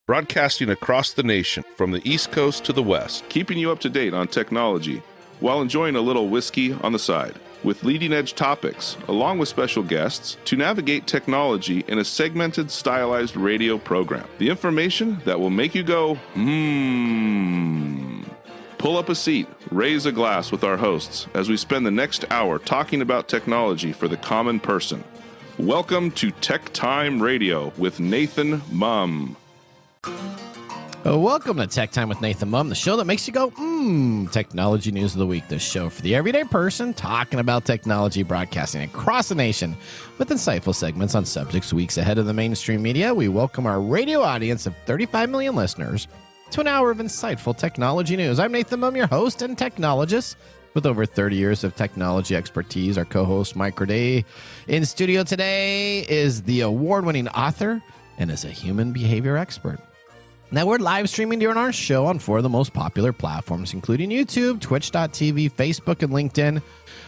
broadcasting across the nation from the East Coast to the West, keeping you up to date on technology while enjoying a little whiskey on the side, with leading-edge topics, along with special guests, to navigate technology in a segmented, stylized radio program. The information that will make you go, Pull up a seat, raise a glass with our hosts as we spend the next hour talking about technology for the common person. Welcome to TechTime Radio with Nathan Mumm. Welcome to Tech Time with Nathan Mumm, the show that makes you go, technology news of the week. The show for the everyday person talking about technology, broadcasting across the nation with insightful segments on subjects weeks ahead of the mainstream media. We welcome our radio audience of 35 million listeners to an hour of insightful technology news. I'm Nathan Mumm, your host and technologist with over 30 years of technology expertise. Our co-host, Mike Raday, in studio today is the award-winning author and is a human behavior expert. Now, we're live streaming during our show on 4 of the most popular platforms, including YouTube, Twitch.tv, Facebook, and LinkedIn.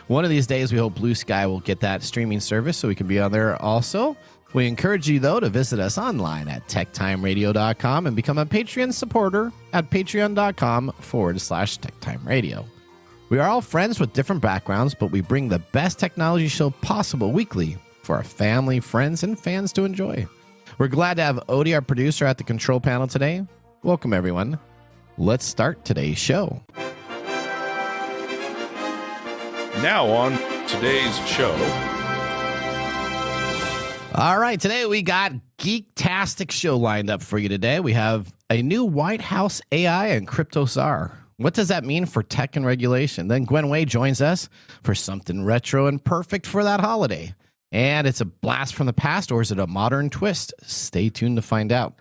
One of these days, we hope Blue Sky will get that streaming service so we can be on there also. We encourage you, though, to visit us online at techtimeradio.com and become a Patreon supporter at patreon.com/techtimeradio. We are all friends with different backgrounds, but we bring the best technology show possible weekly for our family, friends, and fans to enjoy. We're glad to have Odie, our producer, at the control panel today. Welcome, everyone. Let's start today's show. Now on today's show. All right, today we got Geek-tastic show lined up for you today. We have a new White House AI and crypto czar. What does that mean for tech and regulation? Then Gwen Way joins us for something retro and perfect for that holiday. And it's a blast from the past, or is it a modern twist? Stay tuned to find out.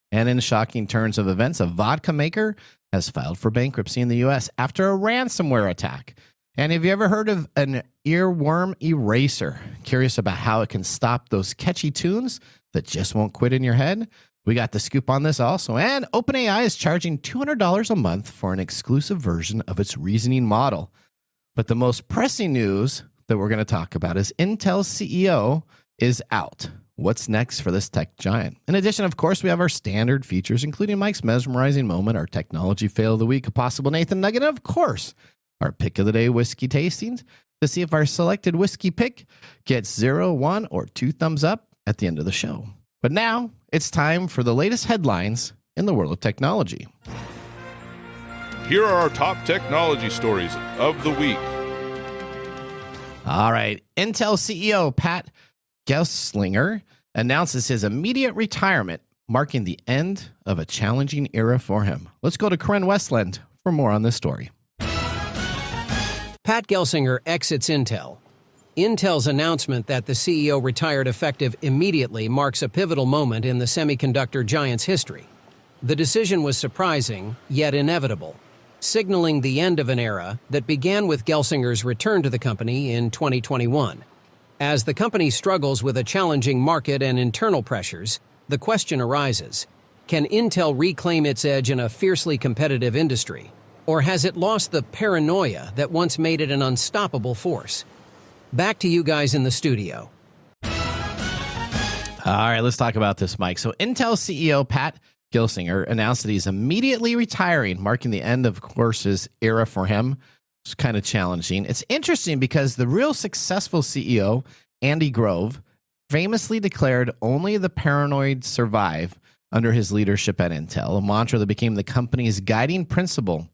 And in shocking turns of events, a vodka maker has filed for bankruptcy in the U.S. after a ransomware attack. And have you ever heard of an earworm eraser? Curious about how it can stop those catchy tunes that just won't quit in your head? We got the scoop on this also. And OpenAI is charging $200 a month for an exclusive version of its reasoning model. But the most pressing news that we're going to talk about is Intel's CEO is out. What's next for this tech giant? In addition, of course, we have our standard features, including Mike's mesmerizing moment, our technology fail of the week, a possible Nathan Nugget, and of course, our pick of the day whiskey tastings to see if our selected whiskey pick gets 0, 1, or 2 thumbs up at the end of the show. But now it's time for the latest headlines in the world of technology. Here are our top technology stories of the week. All right. Intel CEO Pat Gelsinger announces his immediate retirement, marking the end of a challenging era for him. Let's go to Corinne Westland for more on this story. Pat Gelsinger exits Intel. Intel's announcement that the CEO retired effective immediately marks a pivotal moment in the semiconductor giant's history. The decision was surprising, yet inevitable, signaling the end of an era that began with Gelsinger's return to the company in 2021. As the company struggles with a challenging market and internal pressures, the question arises, can Intel reclaim its edge in a fiercely competitive industry? Or has it lost the paranoia that once made it an unstoppable force? Back to you guys in the studio. All right, let's talk about this, Mike. So Intel CEO Pat Gelsinger announced that he's immediately retiring, marking the end of course, his era for him. It's kind of challenging. It's interesting because the real successful CEO, Andy Grove, famously declared only the paranoid survive under his leadership at Intel, a mantra that became the company's guiding principle.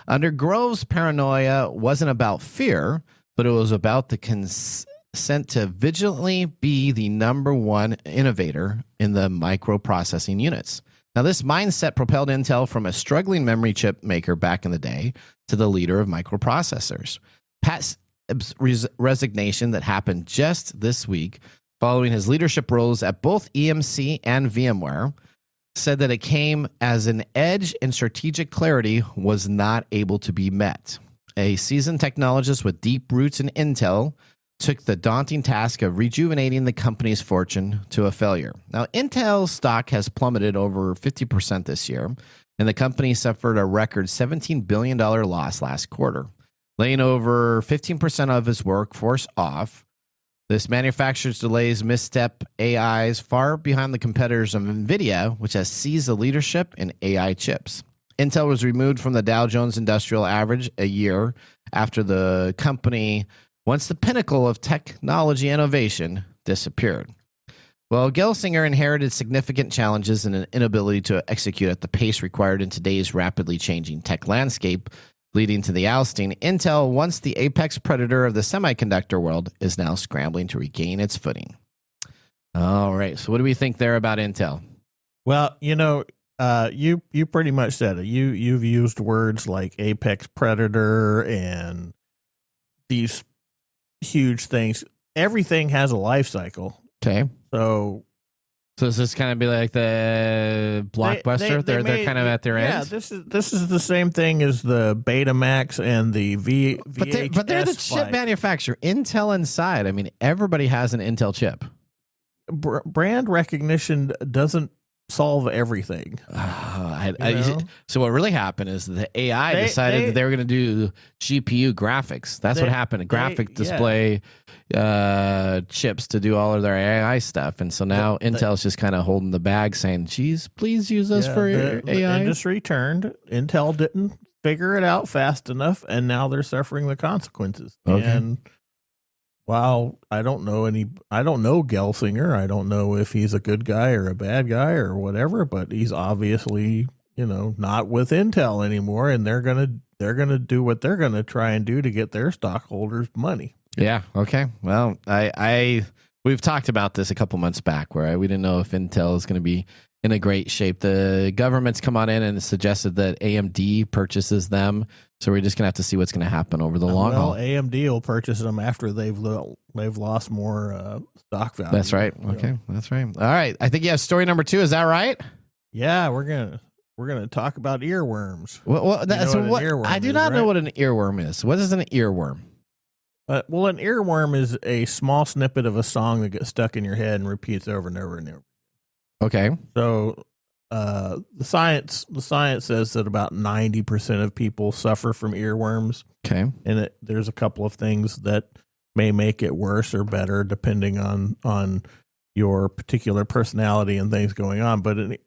Under Grove's, paranoia wasn't about fear, but it was about the consent to vigilantly be the number one innovator in the microprocessing units. Now, this mindset propelled Intel from a struggling memory chip maker back in the day to the leader of microprocessors. Pat's resignation that happened just this week, following his leadership roles at both EMC and VMware, said that it came as an edge and strategic clarity was not able to be met. A seasoned technologist with deep roots in Intel took the daunting task of rejuvenating the company's fortune to a failure. Now, Intel's stock has plummeted over 50% this year, and the company suffered a record $17 billion loss last quarter, laying over 15% of its workforce off. This manufacturer's delays misstep AIs far behind the competitors of NVIDIA, which has seized the leadership in AI chips. Intel was removed from the Dow Jones Industrial Average a year after the company, once the pinnacle of technology innovation, disappeared. Well, Gelsinger inherited significant challenges and an inability to execute at the pace required in today's rapidly changing tech landscape, leading to the ousting. Intel, once the apex predator of the semiconductor world, is now scrambling to regain its footing. All right, so what do we think there about Intel? Well, you pretty much said it. You've used words like apex predator and these huge things. Everything has a life cycle. Okay. So does this kind of be like the Blockbuster? They're kind of at their end. Yeah, this is the same thing as the Betamax and the VHS. But they're the chip manufacturer. Intel inside. I mean, everybody has an Intel chip. Brand recognition doesn't solve everything. So what really happened is the AI decided that they were going to do GPU graphics. That's what happened. Graphic display chips to do all of their AI stuff. And so now Intel's just kind of holding the bag saying, geez, please use us for AI. The industry turned. Intel didn't figure it out fast enough, and now they're suffering the consequences. Okay. And while I don't know Gelsinger. I don't know if he's a good guy or a bad guy or whatever, but he's obviously, not with Intel anymore, and they're gonna do what they're gonna try and do to get their stockholders money. Yeah. Okay. Well, we've talked about this a couple months back where we didn't know if Intel is going to be in a great shape. The government's come on in and suggested that AMD purchases them. So we're just going to have to see what's going to happen over the long haul. AMD will purchase them after they've lost more stock value. That's right. Okay. That's right. All right. I think you have story number 2. Is that right? Yeah, we're gonna talk about earworms. I do not know what an earworm is. What is an earworm? Well, an earworm is a small snippet of a song that gets stuck in your head and repeats over and over and over. Okay. So the science says that about 90% of people suffer from earworms. Okay. And there's a couple of things that may make it worse or better depending on your particular personality and things going on. But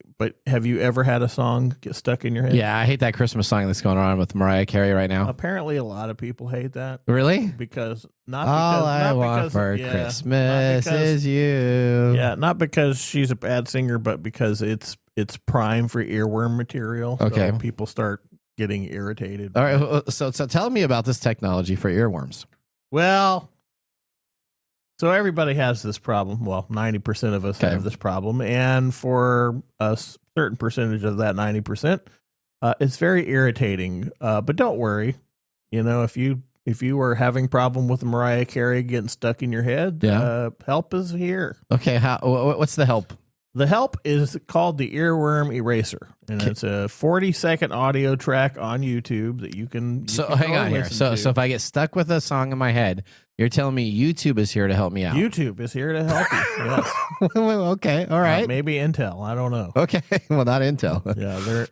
have you ever had a song get stuck in your head? Yeah, I hate that Christmas song that's going on with Mariah Carey right now. Apparently, a lot of people hate that. Really? Because all I want for Christmas is you. Yeah, not because she's a bad singer, but because it's prime for earworm material. Okay, so people start getting irritated. All right, so tell me about this technology for earworms. Well, so everybody has this problem. Well, 90% of us have this problem, and for a certain percentage of that 90%, it's very irritating. But don't worry, if you were having problem with Mariah Carey getting stuck in your head, help is here. Okay, what's the help? The help is called the Earworm Eraser, and it's a 40-second audio track on YouTube that you can. Hang on here. So if I get stuck with a song in my head, you're telling me YouTube is here to help me out. YouTube is here to help you. Yes. Okay. All right. Maybe Intel. I don't know. Okay. Well, not Intel. Yeah.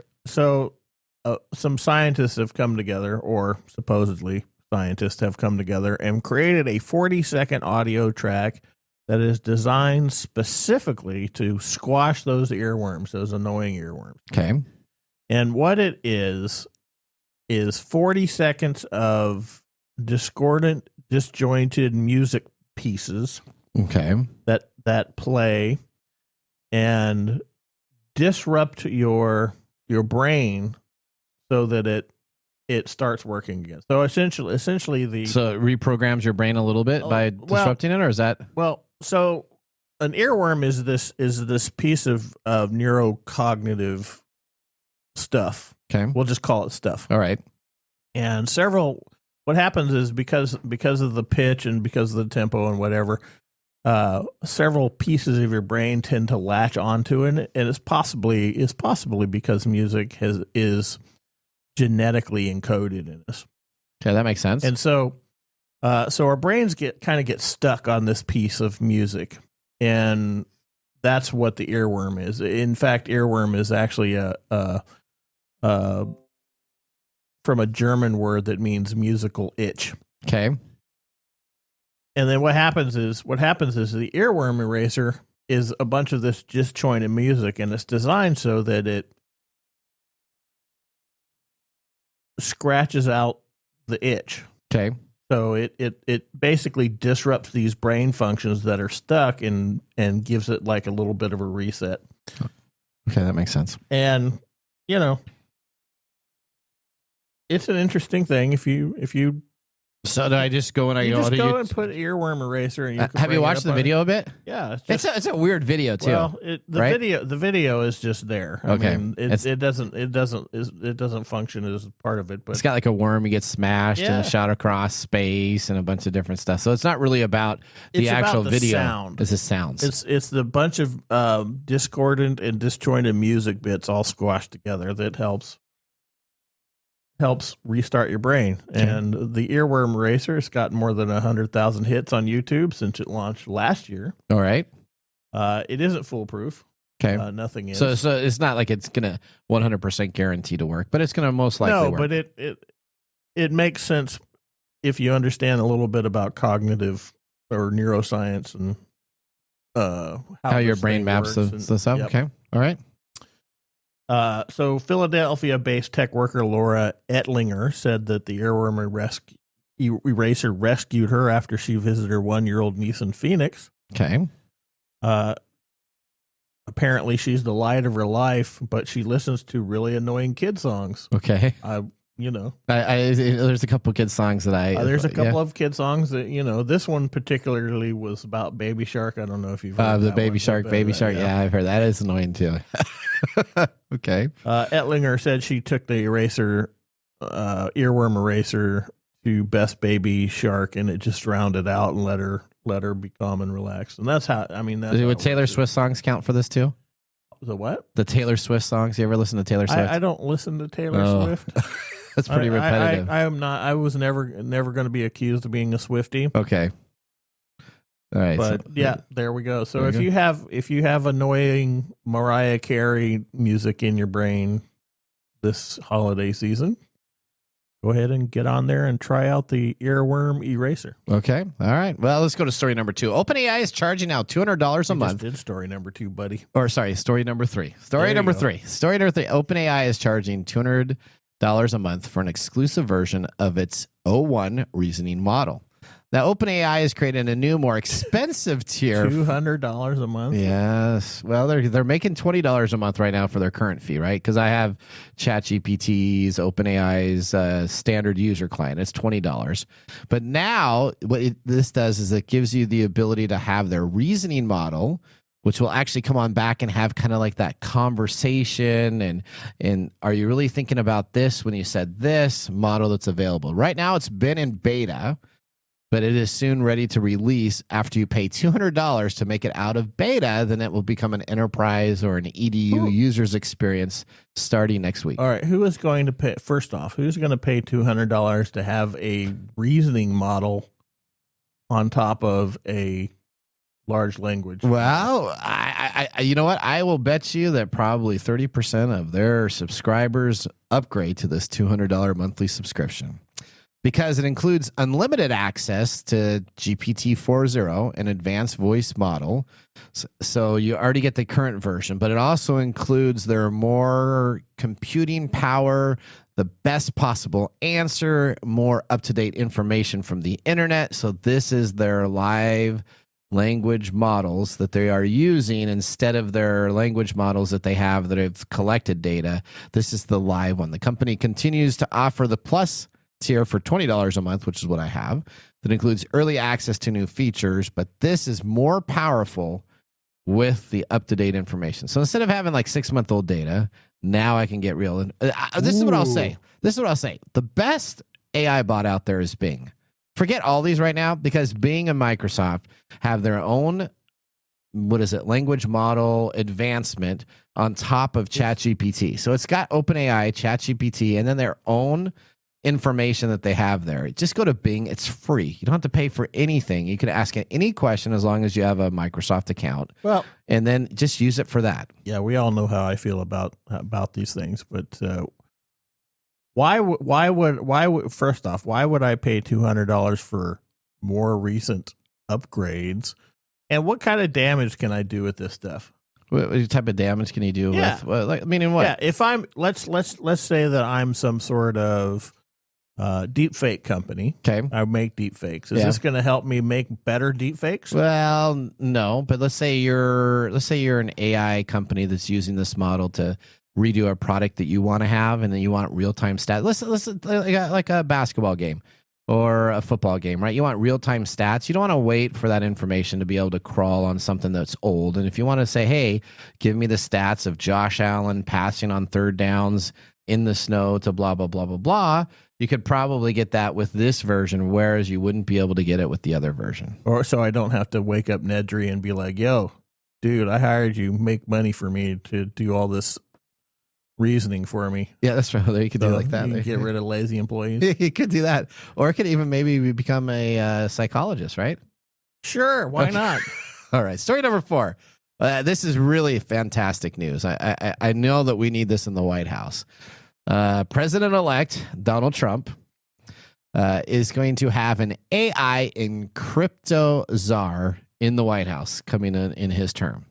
Some scientists have come together, or supposedly scientists have come together and created a 40-second audio track that is designed specifically to squash those earworms, those annoying earworms. Okay. And what it is 40 seconds of discordant, disjointed music pieces. Okay. That play and disrupt your brain so that it starts working again. So essentially so it reprograms your brain a little bit by disrupting it, or is that So an earworm is this piece of neurocognitive stuff. Okay. We'll just call it stuff. All right. And what happens is because of the pitch and because of the tempo and whatever, several pieces of your brain tend to latch onto it, and it's possibly because music is genetically encoded in us. Okay, that makes sense. And so our brains get stuck on this piece of music, and that's what the earworm is. In fact, earworm is actually from a German word that means musical itch. Okay. And then what happens is the earworm eraser is a bunch of this disjointed music, and it's designed so that it scratches out the itch. Okay. So it basically disrupts these brain functions that are stuck and gives it like a little bit of a reset. Okay, that makes sense. And it's an interesting thing if you So do I just go and and put earworm eraser and you can have you watched the video a bit? Yeah, it's a weird video too. Well, the video is just there. Okay. I mean, it doesn't function as part of it, but it's got like a worm, he gets smashed and shot across space and a bunch of different stuff. So it's not really about the actual video. Sound. It's the sounds. It's the bunch of discordant and disjointed music bits all squashed together that helps restart your brain. Okay. And the earworm eraser has got more than 100,000 hits on YouTube since it launched last year. All right. It isn't foolproof. Okay. Nothing is. So it's not like it's gonna 100% guarantee to work, but it's gonna most likely work. No, but it makes sense if you understand a little bit about cognitive or neuroscience and how your brain maps the stuff. Yep. Okay. All right. So Philadelphia-based tech worker Laura Ettlinger said that the earworm eraser rescued her after she visited her 1-year-old niece in Phoenix. Okay. Apparently she's the light of her life, but she listens to really annoying kid songs. Okay. There's a couple kid songs that there's a couple of kid songs that, this one particularly was about Baby Shark. I don't know if you've heard the Baby Shark. Yeah, I've heard that. Is annoying too. Okay. Ettlinger said she took the earworm eraser to Best Baby Shark, and it just drowned it out and let her be calm and relaxed. And that's how. Would Taylor Swift songs count for this too? The what? The Taylor Swift songs. You ever listen to Taylor Swift? I don't listen to Taylor Swift. That's pretty repetitive. I am not. I was never going to be accused of being a Swiftie. Okay. All right. But there we go. So if you have annoying Mariah Carey music in your brain this holiday season, go ahead and get on there and try out the earworm eraser. Okay. All right. Well, let's go to story number 2. OpenAI is charging now $200 a month. Just did story number 2, buddy. Or sorry, story number 3. Story number 3. OpenAI is charging $200 a month for an exclusive version of its O1 reasoning model. Now, OpenAI has created a new, more expensive tier. $200 a month? Yes. Well, they're making $20 a month right now for their current fee, right? Because I have ChatGPT's, OpenAI's standard user client. It's $20. But now, what this does is it gives you the ability to have their reasoning model, which will actually come on back and have kind of like that conversation and are you really thinking about this when you said this model that's available. Right now, it's been in beta, but it is soon ready to release. After you pay $200 to make it out of beta, then it will become an enterprise or an EDU user's experience starting next week. All right. Who is going to pay? First off, who's going to pay $200 to have a reasoning model on top of a large language? Well, I you know what? I will bet you that probably 30% of their subscribers upgrade to this $200 monthly subscription, because it includes unlimited access to GPT-4o, an advanced voice model. So you already get the current version, but it also includes their more computing power, the best possible answer, more up-to-date information from the internet. So this is their live language models that they are using instead of their language models that they have that have collected data. This is the live one. The company continues to offer the Plus tier for $20 a month, which is what I have, that includes early access to new features, but this is more powerful with the up-to-date information. So instead of having like 6-month-old data, now I can get real. And this is what I'll say. The best AI bot out there is Bing. Forget all these right now, because Bing and Microsoft have their own, language model advancement on top of ChatGPT. So it's got OpenAI, ChatGPT, and then their own information that they have there. Just go to Bing. It's free. You don't have to pay for anything. You can ask any question as long as you have a Microsoft account. Well, and then just use it for that. Yeah, we all know how I feel about these things, but why would first off, why would I pay $200 for more recent upgrades, and what kind of damage can I do with this stuff? What type of damage can you do with? Well, like, meaning what? Yeah, if I'm let's say that I'm some sort of deep fake company. Okay, I make deep fakes. Is this going to help me make better deep fakes? Well, no, but let's say you're an AI company that's using this model to redo a product that you want to have, and then you want real-time stats. Listen, like a basketball game or a football game, right? You want real-time stats. You don't want to wait for that information to be able to crawl on something that's old. And if you want to say, hey, give me the stats of Josh Allen passing on third downs in the snow to blah, blah, blah, blah, blah, you could probably get that with this version, whereas you wouldn't be able to get it with the other version. Or so I don't have to wake up Nedry and be like, yo, dude, I hired you, make money for me to do all this reasoning for me. Yeah, that's right. You could do like that. You can get rid of lazy employees. You could do that. Or it could even maybe become a psychologist, right? Sure, why not? All right, story number 4. This is really fantastic news. I know that we need this in the White House. President-elect Donald Trump is going to have an AI and crypto czar in the White House coming in his term.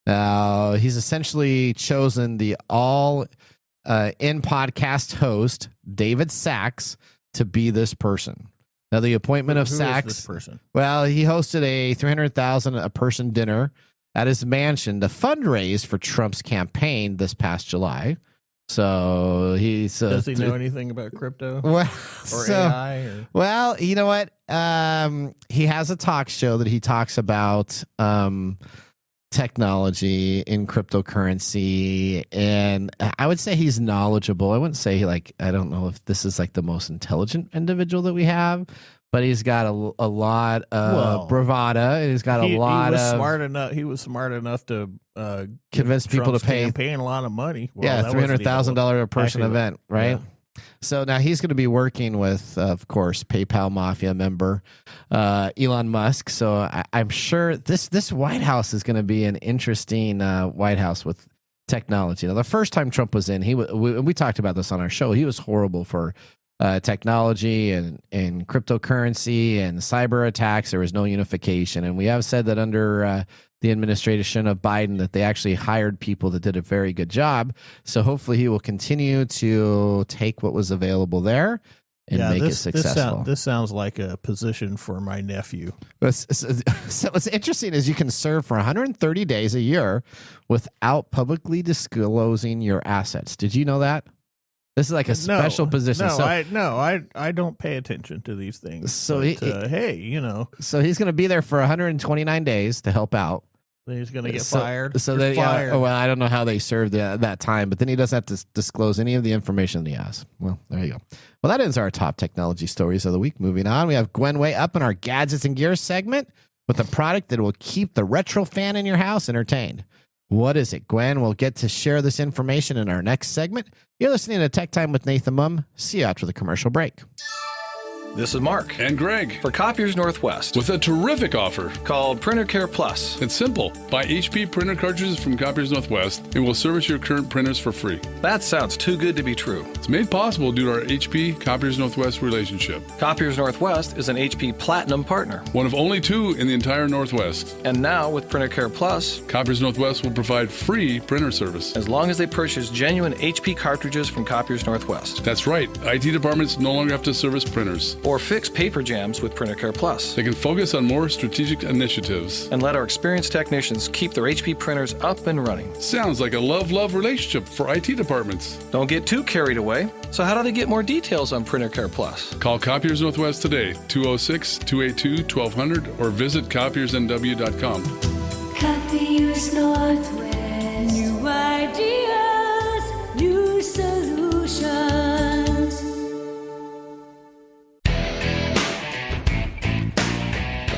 Now, he's essentially chosen the all-in podcast host, David Sachs, to be this person. Now, the appointment of Sachs, is this person? Well, he hosted a $300,000 a person dinner at his mansion to fundraise for Trump's campaign this past July. So he's does he know anything about crypto or AI? Or? Well, you know what? He has a talk show that he talks about technology in cryptocurrency, and I would say he's knowledgeable. I wouldn't say I don't know if this is like the most intelligent individual that we have, but he's got a lot of bravado, and he's got a lot of smart enough. He was smart enough to convince people Trump's to pay campaign a lot of money. Well, yeah, $300,000 a person event, right? Yeah. So now he's going to be working with, of course, PayPal Mafia member Elon Musk. So I'm sure this White House is going to be an interesting White House with technology. Now, the first time Trump was in, we talked about this on our show. He was horrible for technology and cryptocurrency and cyber attacks. There was no unification. And we have said that under the administration of Biden that they actually hired people that did a very good job. So hopefully he will continue to take what was available there and make it successful. This sounds like a position for my nephew. So what's interesting is you can serve for 130 days a year without publicly disclosing your assets. Did you know that? This is like a special position. I don't pay attention to these things. So hey, you know. So he's going to be there for 129 days to help out. Then he's going to get fired. So then, well, I don't know how they served that time, but then he doesn't have to disclose any of the information that he has. Well, there you go. Well, that ends our top technology stories of the week. Moving on, we have Gwen Way up in our gadgets and gears segment with a product that will keep the retro fan in your house entertained. What is it, Gwen? We'll get to share this information in our next segment. You're listening to Tech Time with Nathan Mumm. See you after the commercial break. This is Mark. And Greg. For Copiers Northwest. With a terrific offer. Called Printer Care Plus. It's simple. Buy HP printer cartridges from Copiers Northwest and we'll service your current printers for free. That sounds too good to be true. It's made possible due to our HP Copiers Northwest relationship. Copiers Northwest is an HP Platinum partner. One of only 2 in the entire Northwest. And now with Printer Care Plus, Copiers Northwest will provide free printer service. As long as they purchase genuine HP cartridges from Copiers Northwest. That's right. IT departments no longer have to service printers. Or fix paper jams with Printer Care Plus. They can focus on more strategic initiatives. And let our experienced technicians keep their HP printers up and running. Sounds like a love-love relationship for IT departments. Don't get too carried away. So how do they get more details on Printer Care Plus? Call Copiers Northwest today, 206-282-1200, or visit copiersnw.com. Copiers Northwest. New ideas, new solutions.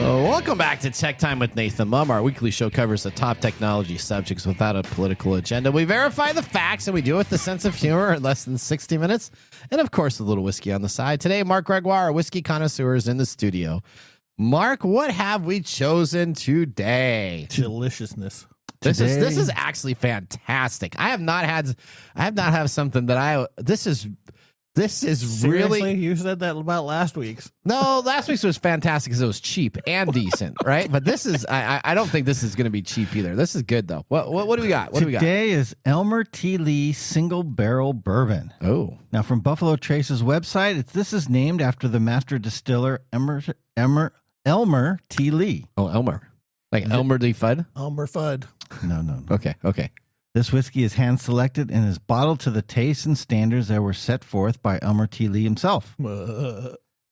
Welcome back to Tech Time with Nathan Mumm. Our weekly show covers the top technology subjects without a political agenda. We verify the facts, and we do it with a sense of humor in less than 60 minutes. And, of course, a little whiskey on the side. Today, Mark Gregoire, our whiskey connoisseur, is in the studio. Mark, what have we chosen today? Deliciousness. This is actually fantastic. I have not had something that this is This is Seriously? really. You said that about last week's. No, last week's was fantastic because it was cheap and decent, right? But this is. I don't think this is going to be cheap either. This is good though. What do we got? What do we got? Today is Elmer T. Lee Single Barrel Bourbon. Oh, Now, from Buffalo Trace's website, this is named after the master distiller Elmer T. Lee. oh, Elmer, like Elmer D. Fudd. Elmer Fudd. No. Okay. This whiskey is hand-selected and is bottled to the taste and standards that were set forth by Elmer T. Lee himself.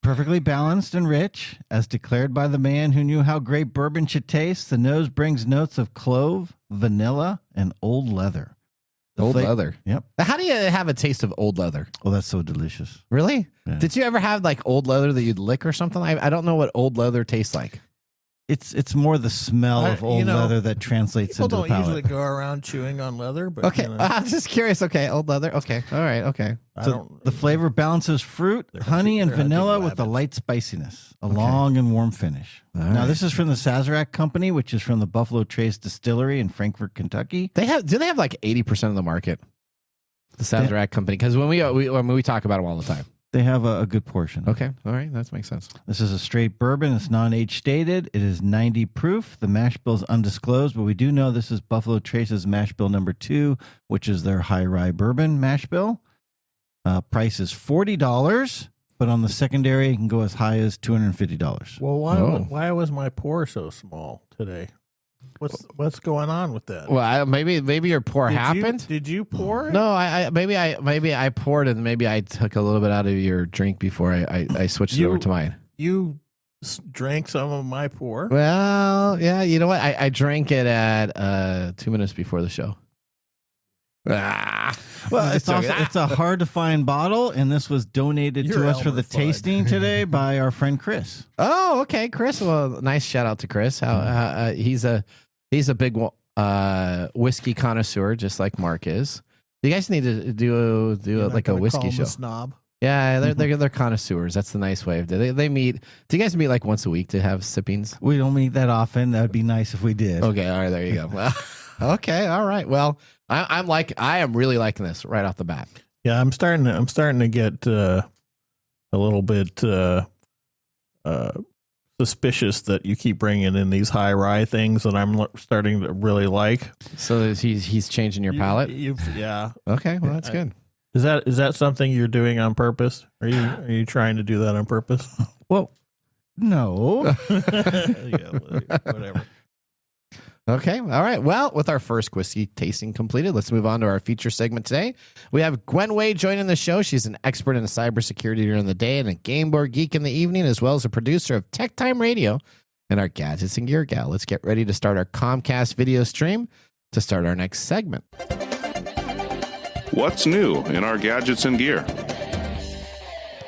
Perfectly balanced and rich, as declared by the man who knew how great bourbon should taste, the nose brings notes of clove, vanilla, and old leather. Old leather. Yep. How do you have a taste of old leather? Oh, that's so delicious. Really? Yeah. Did you ever have like old leather that you'd lick or something? I don't know what old leather tastes like. It's more the smell of old leather that translates People into the don't palate. usually go around chewing on leather, but Okay, I'm just curious. Okay, old leather. Okay, all right. Okay. So the flavor balances fruit, honey, and vanilla with a light spiciness, a long and warm finish. Now, this is from the Sazerac Company, which is from the Buffalo Trace Distillery in Frankfort, Kentucky. Do they have like 80% of the market? The Sazerac Company, because when we talk about them all the time. They have a good portion. Okay, all right, that makes sense. This is a straight bourbon. It's non-age stated. It is 90 proof. The mash bill is undisclosed, but we do know this is Buffalo Trace's mash bill number 2, which is their high rye bourbon mash bill. Price is $40, but on the secondary, it can go as high as $250. Well, why was my pour so small today? What's going on with that? Well, maybe your pour happened. Did you pour it? No, maybe I poured it, and maybe I took a little bit out of your drink before I switched it over to mine. You drank some of my pour? Well, yeah, you know what? I drank it at 2 minutes before the show. Well, it's a hard to find bottle, and this was donated to us for the tasting today by our friend Chris. Oh, okay, Chris. Well, nice shout out to Chris. He's a big whiskey connoisseur, just like Mark is. You guys need to do like a whiskey show. Snob. Yeah, they're connoisseurs. That's the nice way of it. They meet. Do you guys meet like once a week to have sippings? We don't meet that often. That would be nice if we did. Okay, all right, there you go. Well, okay, all right. Well, I am really liking this right off the bat. Yeah, I'm starting to get a little bit suspicious that you keep bringing in these high rye things that I'm starting to really like. So he's changing your palate. Yeah. Okay, well that's good. Is that something you're doing on purpose? Are you trying to do that on purpose? Well, no. Yeah, whatever. Okay. All right. Well, with our first whiskey tasting completed, let's move on to our feature segment today. We have Gwen Way joining the show. She's an expert in cybersecurity during the day and a game board geek in the evening, as well as a producer of TechTime Radio and our Gadgets and Gear Gal. Let's get ready to start our Comcast video stream to start our next segment. What's new in our gadgets and gear?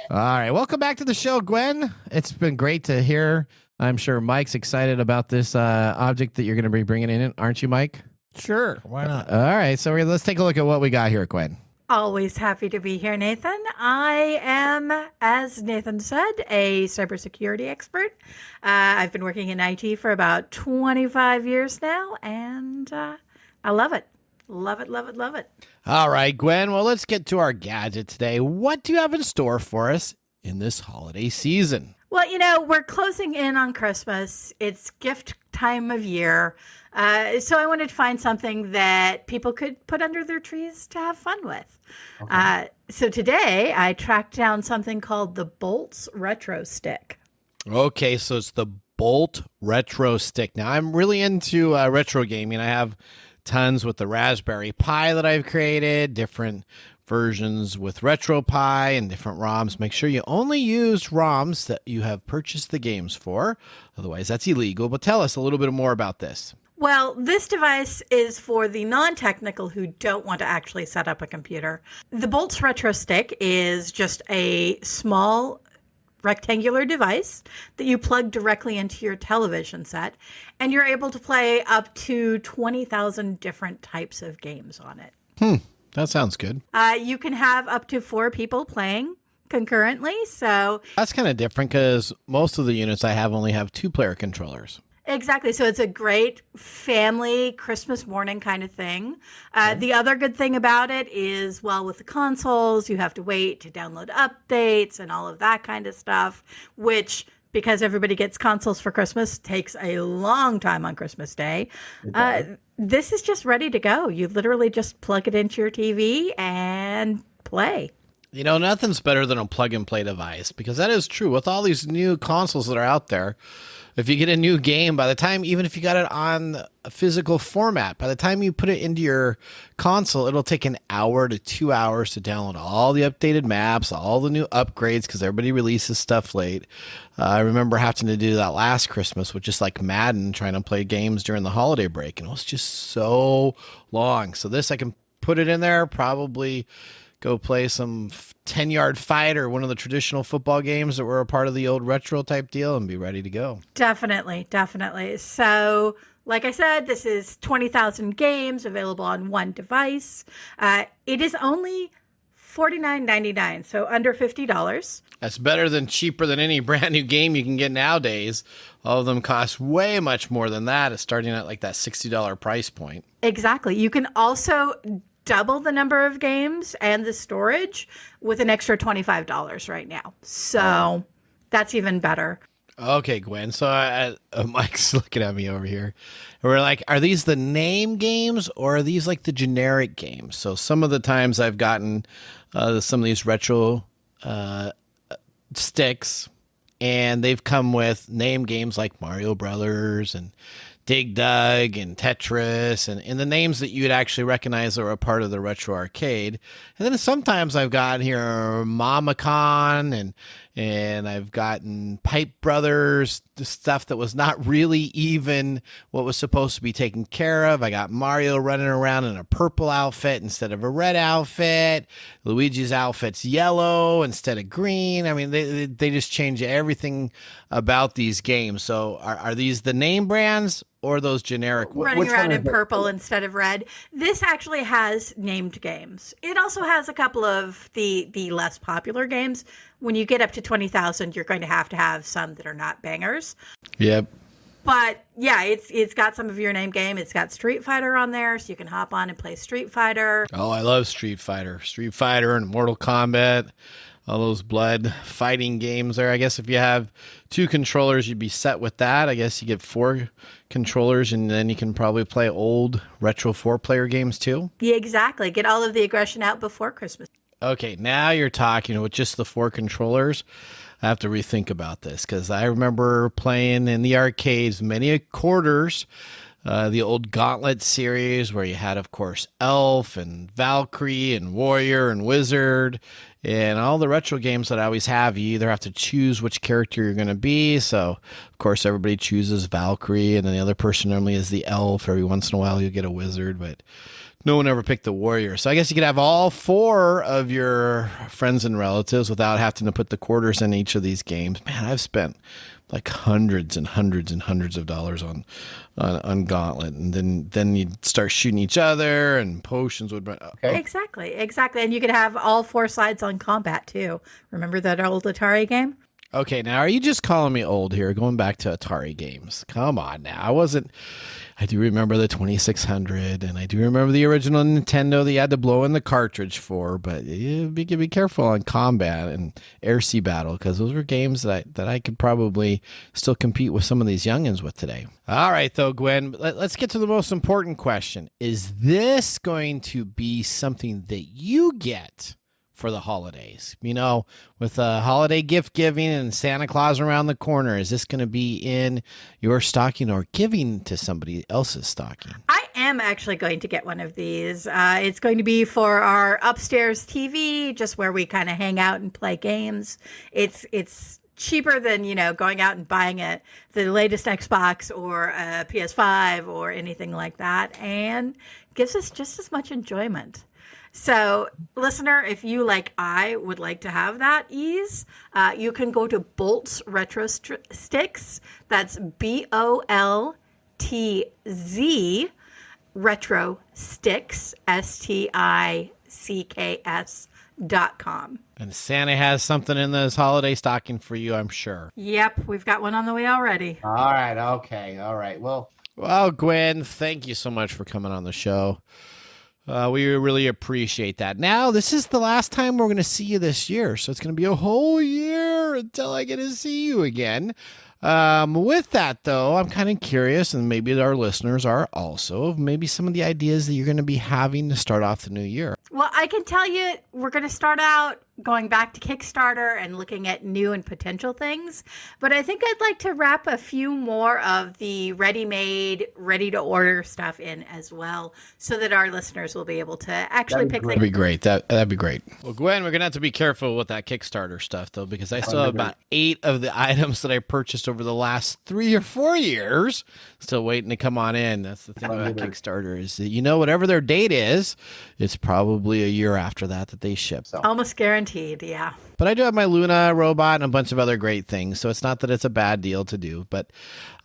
All right. Welcome back to the show, Gwen. It's been great to hear. I'm sure Mike's excited about this object that you're going to be bringing in, aren't you, Mike? Sure. Why not? All right. So let's take a look at what we got here, Gwen. Always happy to be here, Nathan. I am, as Nathan said, a cybersecurity expert. I've been working in IT for about 25 years now, and I love it. Love it, love it, love it. All right, Gwen. Well, let's get to our gadget today. What do you have in store for us in this holiday season? Well, we're closing in on Christmas. It's gift time of year. So I wanted to find something that people could put under their trees to have fun with. Okay. So today I tracked down something called the Boltz Retro Stick. Okay, so it's the Boltz Retro Stick. Now, I'm really into retro gaming. I have tons with the Raspberry Pi that I've created, different versions with RetroPie and different ROMs. Make sure you only use ROMs that you have purchased the games for. Otherwise, that's illegal. But tell us a little bit more about this. Well, this device is for the non-technical who don't want to actually set up a computer. The Boltz Retro Stick is just a small rectangular device that you plug directly into your television set, and you're able to play up to 20,000 different types of games on it. That sounds good. You can have up to 4 people playing concurrently. So that's kind of different because most of the units I have only have 2-player controllers. Exactly. So it's a great family Christmas morning kind of thing. The other good thing about it is, well, with the consoles, you have to wait to download updates and all of that kind of stuff, which, because everybody gets consoles for Christmas, takes a long time on Christmas Day. This is just ready to go. You literally just plug it into your TV and play. You know, nothing's better than a plug-and-play device, because that is true. With all these new consoles that are out there, if you get a new game, by the time, even if you got it on a physical format, by the time you put it into your console, it'll take an hour to 2 hours to download all the updated maps, all the new upgrades, because everybody releases stuff late. I remember having to do that last Christmas with just like Madden, trying to play games during the holiday break, and it was just so long. So this, I can put it in there, probably go play some 10-yard fight or one of the traditional football games that were a part of the old retro type deal and be ready to go. Definitely. So, like I said, this is 20,000 games available on one device. It is only $49.99, so under $50. That's better than cheaper than any brand new game you can get nowadays. All of them cost way much more than that. It's starting at like that $60 price point. Exactly. You can also double the number of games and the storage with an extra $25 right now. So that's even better. Okay, Gwen. So Mike's looking at me over here. And we're like, are these the name games or are these like the generic games? So some of the times I've gotten some of these retro sticks, and they've come with name games like Mario Brothers and Dig Dug and Tetris and the names that you would actually recognize that were a part of the retro arcade. And then sometimes I've got here Mamacon and I've gotten Pipe Brothers, the stuff that was not really even what was supposed to be taken care of. I got Mario running around in a purple outfit instead of a red outfit. Luigi's outfit's yellow instead of green. I mean, they just change everything about these games. So are these the name brands or those generic ones? Running around in purple instead of red. This actually has named games. It also has a couple of the less popular games. When you get up to 20,000, you're going to have some that are not bangers. Yep. But yeah, it's got some of your name game. It's got Street Fighter on there, so you can hop on and play Street Fighter. Oh, I love Street Fighter. Street Fighter and Mortal Kombat. All those blood fighting games there. I guess if you have 2 controllers, you'd be set with that. I guess you get 4 controllers, and then you can probably play old retro 4-player games too. Yeah, exactly. Get all of the aggression out before Christmas. Okay, now you're talking with just the 4 controllers. I have to rethink about this because I remember playing in the arcades many quarters. The old Gauntlet series where you had, of course, Elf and Valkyrie and Warrior and Wizard and all the retro games that I always have. You either have to choose which character you're going to be. So, of course, everybody chooses Valkyrie, and then the other person normally is the Elf. Every once in a while, you get a Wizard, but no one ever picked the Warrior. So I guess you could have all 4 of your friends and relatives without having to put the quarters in each of these games. Man, I've spent like hundreds and hundreds and hundreds of dollars on Gauntlet, and then you'd start shooting each other, and potions would run. Okay. Exactly, and you could have all 4 sides on combat too. Remember that old Atari game? Okay, now are you just calling me old here? Going back to Atari games? Come on now, I do remember the 2600, and I do remember the original Nintendo that you had to blow in the cartridge for, but you be careful on Combat and Air Sea Battle, because those were games that I could probably still compete with some of these youngins with today. All right, though, Gwen, let's get to the most important question. Is this going to be something that you get for the holidays? You know, with holiday gift giving and Santa Claus around the corner, is this going to be in your stocking or giving to somebody else's stocking? I am actually going to get one of these. It's going to be for our upstairs TV, just where we kind of hang out and play games. It's cheaper than, going out and buying the latest Xbox or a PS5 or anything like that, and gives us just as much enjoyment. So, listener, if you, like I, would like to have that ease, you can go to Boltz Retro Sticks. That's BOLTZ Retro Sticks, STICKS. CKS.com. And Santa has something in this holiday stocking for you, I'm sure. Yep, we've got one on the way already. All right. Okay. All right. Well, Gwen, thank you so much for coming on the show. We really appreciate that. Now, this is the last time we're going to see you this year, so it's going to be a whole year until I get to see you again. With that, though, I'm kind of curious, and maybe our listeners are also, maybe some of the ideas that you're going to be having to start off the new year. Well, I can tell you, we're going to start out going back to Kickstarter and looking at new and potential things. But I think I'd like to wrap a few more of the ready-made, ready-to-order stuff in as well, so that our listeners will be able to actually pick things. That'd be great. That'd be great. Well, Gwen, we're going to have to be careful with that Kickstarter stuff, though, because I still have about 8 of the items that I purchased over the last 3 or 4 years still waiting to come on in. That's the thing about Kickstarter is that, whatever their date is, it's probably a year after that they ship. So. Almost guaranteed, yeah. But I do have my Luna robot and a bunch of other great things, so it's not that it's a bad deal to do. But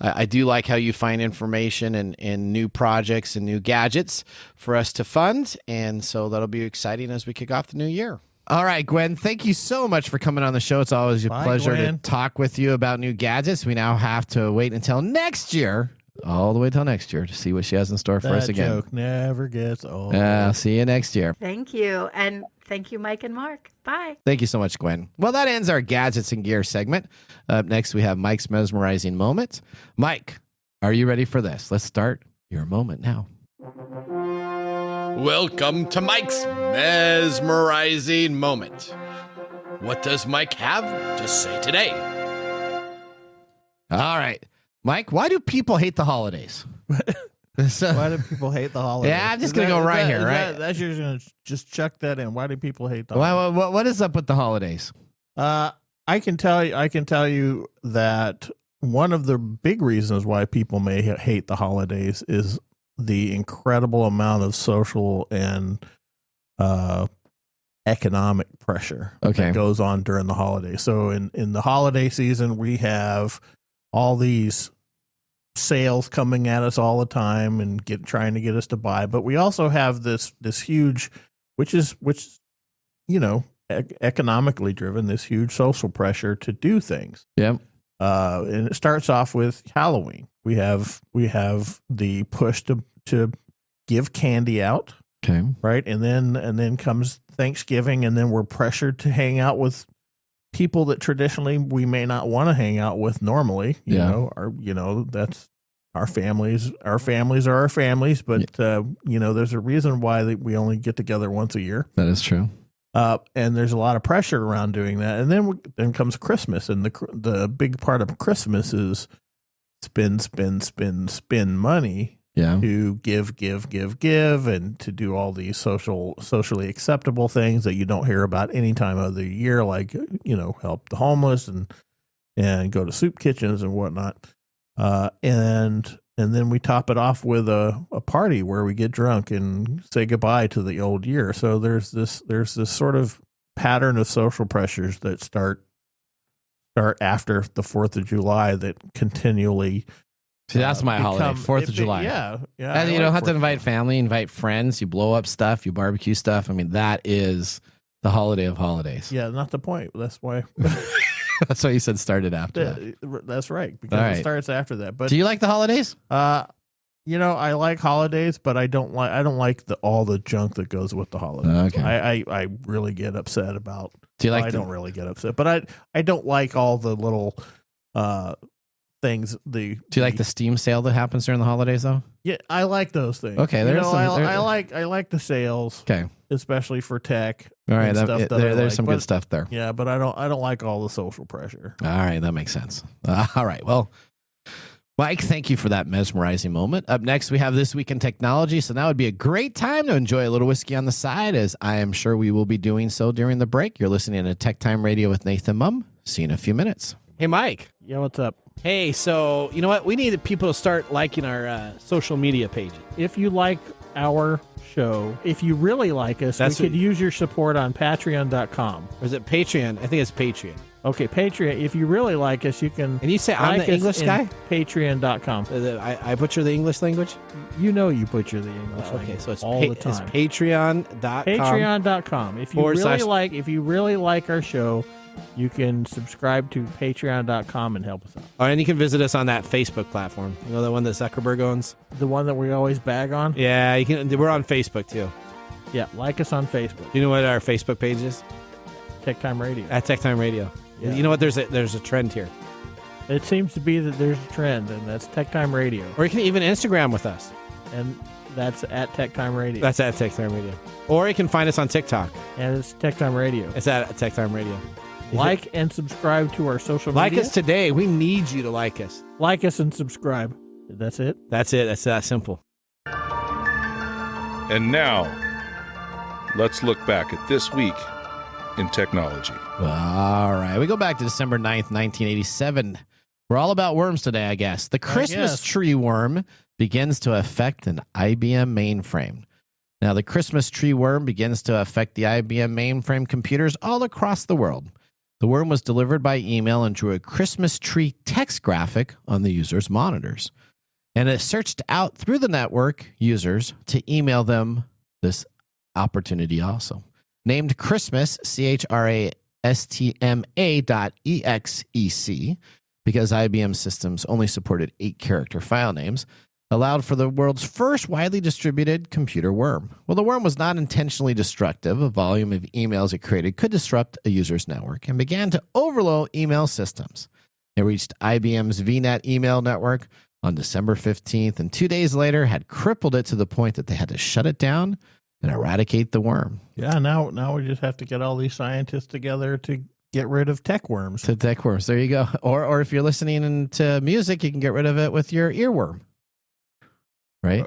I do like how you find information and new projects and new gadgets for us to fund, and so that'll be exciting as we kick off the new year. All right, Gwen, thank you so much for coming on the show. It's always a pleasure to talk with you about new gadgets. We now have to wait until next year, all the way till next year, to see what she has in store for us again. That joke never gets old. I'll see you next year. Thank you. And thank you, Mike and Mark. Bye. Thank you so much, Gwen. Well, that ends our Gadgets and Gear segment. Up next, we have Mike's Mesmerizing Moment. Mike, are you ready for this? Let's start your moment now. Welcome to Mike's Mesmerizing Moment. What does Mike have to say today? All right. Mike, why do people hate the holidays? Why do people hate the holidays? Yeah, I'm just going to go right here, right? That's just going to just chuck that in. Why do people hate the holidays? What is up with the holidays? I can tell you that one of the big reasons why people may hate the holidays is the incredible amount of social and economic pressure that goes on during the holidays. So in the holiday season, we have all these sales coming at us all the time and trying to get us to buy. But we also have this huge, which economically driven, this huge social pressure to do things. Yep. And it starts off with Halloween. We have the push to give candy out. Okay. Right. And then comes Thanksgiving, and then we're pressured to hang out with people that traditionally we may not want to hang out with normally. That's our families. Our families are our families, but there's a reason why we only get together once a year. That is true. And there's a lot of pressure around doing that. And then comes Christmas, and the big part of Christmas is spend money. Yeah. To give, and to do all these socially acceptable things that you don't hear about any time of the year, like, help the homeless and go to soup kitchens and whatnot. And then we top it off with a party where we get drunk and say goodbye to the old year. So there's this sort of pattern of social pressures that start after the 4th of July that continually. See, that's my holiday, 4th of July. Yeah. And you don't have to invite family, invite friends. You blow up stuff, you barbecue stuff. I mean, that is the holiday of holidays. Yeah, not the point. That's why. That's why you said started after that. That's right, because it starts after that. But do you like the holidays? I like holidays, but I don't like all the junk that goes with the holidays. Okay. I really get upset about. Do you like? I don't really get upset, but I don't like all the little things. Do you like the Steam sale that happens during the holidays, though? Yeah, I like those things. Okay, I like the sales. Okay, especially for tech. All right, there's some good stuff there. Yeah, but I don't like all the social pressure. All right, that makes sense. All right, well, Mike, thank you for that mesmerizing moment. Up next, we have This Week in Technology. So now would be a great time to enjoy a little whiskey on the side, as I am sure we will be doing so during the break. You're listening to TechTime Radio with Nathan Mumm. See you in a few minutes. Hey, Mike. Yeah, what's up? Hey, so you know what? We need people to start liking our social media pages. If you like our show, if you really like us, we could use your support on patreon.com. Or is it Patreon? I think it's Patreon. Okay, Patreon. If you really like us, you can. And you say I'm like the us English in guy? Patreon.com. I butcher the English language? You know you butcher the English Okay, language so it's all the time. It's patreon.com. Patreon.com. If you really like our show, you can subscribe to Patreon.com and help us out. Oh, and you can visit us on that Facebook platform. You know, the one that Zuckerberg owns? The one that we always bag on? Yeah, you can. We're on Facebook, too. Yeah, like us on Facebook. You know what our Facebook page is? TechTime Radio. At TechTime Radio. Yeah. You know what? There's a trend here. It seems to be that there's a trend, and that's TechTime Radio. Or you can even Instagram with us. And that's at TechTime Radio. That's at TechTime Radio. Or you can find us on TikTok. And it's TechTime Radio. It's at TechTime Radio. Like and subscribe to our social like media. Like us today. We need you to like us. Like us and subscribe. That's it? That's it. That's that simple. And now, let's look back at this week in technology. All right. We go back to December 9th, 1987. We're all about worms today, I guess. The Christmas tree worm begins to affect an IBM mainframe. Now, the Christmas tree worm begins to affect the IBM mainframe computers all across the world. The worm was delivered by email and drew a Christmas tree text graphic on the user's monitors. And it searched out through the network users to email them this opportunity also. Named Christmas, CHRASTMA.exec, because IBM systems only supported 8-character file names, allowed for the world's first widely distributed computer worm. Well, the worm was not intentionally destructive. A volume of emails it created could disrupt a user's network and began to overload email systems. It reached IBM's VNet email network on December 15th, and 2 days later had crippled it to the point that they had to shut it down and eradicate the worm. Yeah, now we just have to get all these scientists together to get rid of tech worms. To tech worms, there you go. Or if you're listening to music, you can get rid of it with your earworm. Right?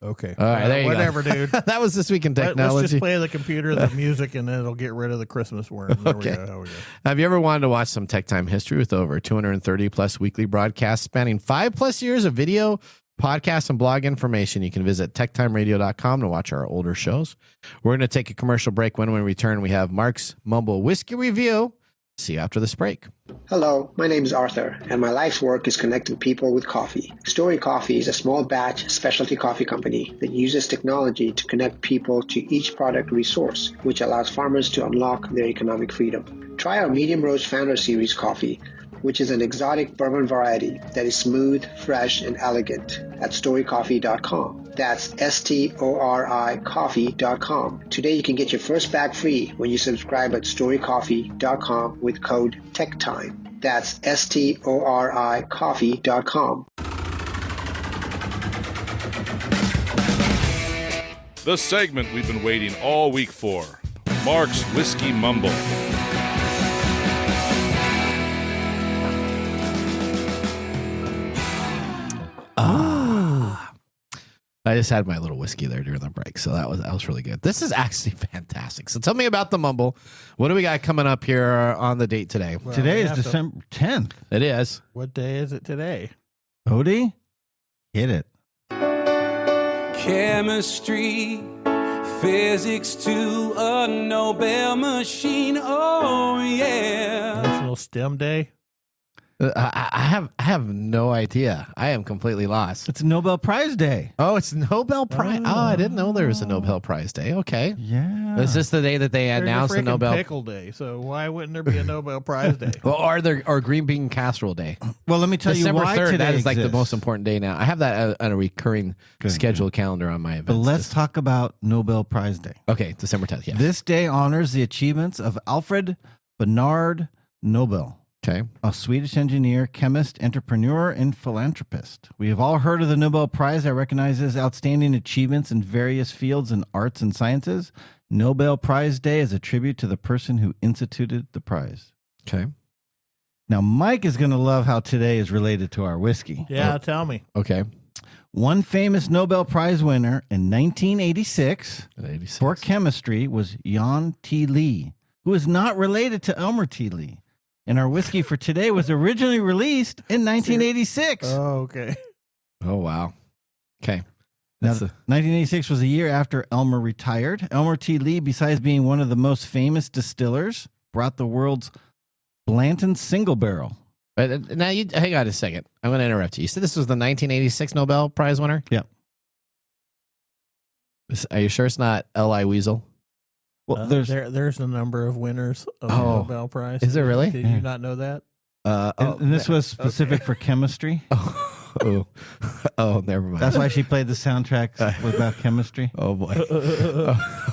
Okay. All right, there you whatever, go. dude. That was This Week in Technology. Let's just play the computer, the music, and then it'll get rid of the Christmas worm. There Okay. we go. Have you ever wanted to watch some Tech Time history with over 230 plus weekly broadcasts spanning 5+ years of video, podcast, and blog information? You can visit techtimeradio.com to watch our older shows. We're going to take a commercial break. When we return, we have Mark's Mumble Whiskey Review. See you after this break. Hello, my name is Arthur, and my life's work is connecting people with coffee. Story Coffee is a small batch specialty coffee company that uses technology to connect people to each product resource, which allows farmers to unlock their economic freedom. Try our Medium Roast Founder Series coffee, which is an exotic bourbon variety that is smooth, fresh, and elegant at storycoffee.com. That's STORI coffee.com. Today you can get your first bag free when you subscribe at storycoffee.com with code TechTime. That's STORI coffee.com. The segment we've been waiting all week for, Mark's Whiskey Mumble. I just had my little whiskey there during the break, so that was really good. This is actually fantastic. So tell me about the Mumble. What do we got coming up here on the date today? Well, today is December 10th. It is. What day is it today? Odie, hit it. Chemistry, physics to a Nobel machine. Oh yeah. National STEM Day. I have no idea. I am completely lost. It's Nobel Prize Day. Oh, it's Nobel Prize. Oh, I didn't know there was a Nobel Prize Day. Okay. Yeah. Is this the day that they announced the Nobel Pickle Day? So why wouldn't there be a Nobel Prize Day? Well, or green bean casserole day? Well, let me tell December you why 3rd, today that is like the exists. most important day now. I have that on a recurring scheduled calendar on my events. But let's talk about Nobel Prize Day. Okay, December 10th. Yeah. This day honors the achievements of Alfred Bernard Nobel. Okay. A Swedish engineer, chemist, entrepreneur, and philanthropist. We have all heard of the Nobel Prize that recognizes outstanding achievements in various fields in arts and sciences. Nobel Prize Day is a tribute to the person who instituted the prize. Okay. Now, Mike is going to love how today is related to our whiskey. Yeah, tell me. Okay. One famous Nobel Prize winner in 1986 for chemistry was Jan T. Lee, who is not related to Elmer T. Lee. And our whiskey for today was originally released in 1986. Oh, okay. Oh, wow. Okay. Now, 1986 was a year after Elmer retired. Elmer T. Lee, besides being one of the most famous distillers, brought the world's Blanton Single Barrel. But now, hang on a second. I'm going to interrupt you. You said this was the 1986 Nobel Prize winner? Yep. Are you sure it's not L.I. Weasel? Well, there's a number of winners of the Nobel Prize. Is there really? Did you not know that? And this was specific for chemistry. Oh, never mind. That's why she played the soundtracks about chemistry. Oh boy.